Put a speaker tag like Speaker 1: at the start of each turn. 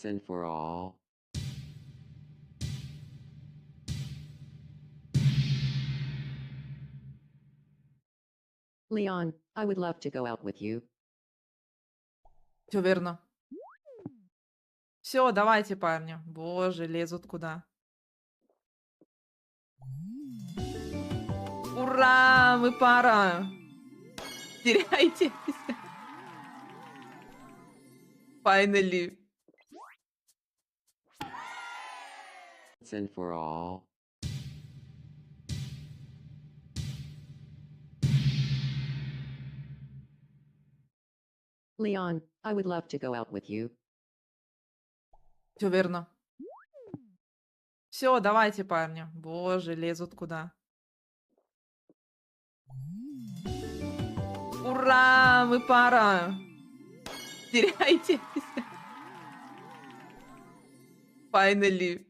Speaker 1: and for all.
Speaker 2: Leon, I would love to go out with you.
Speaker 3: Все верно. Все, давайте, парни. Боже, лезут куда. Ура, мы пара. Теряйтесь. Finally.
Speaker 1: And for all.
Speaker 2: Leon, I would love to go out with you.
Speaker 3: Все верно. Все, давайте, парни. Боже, лезут куда. Ура, мы пара. Теряйтесь. Finally.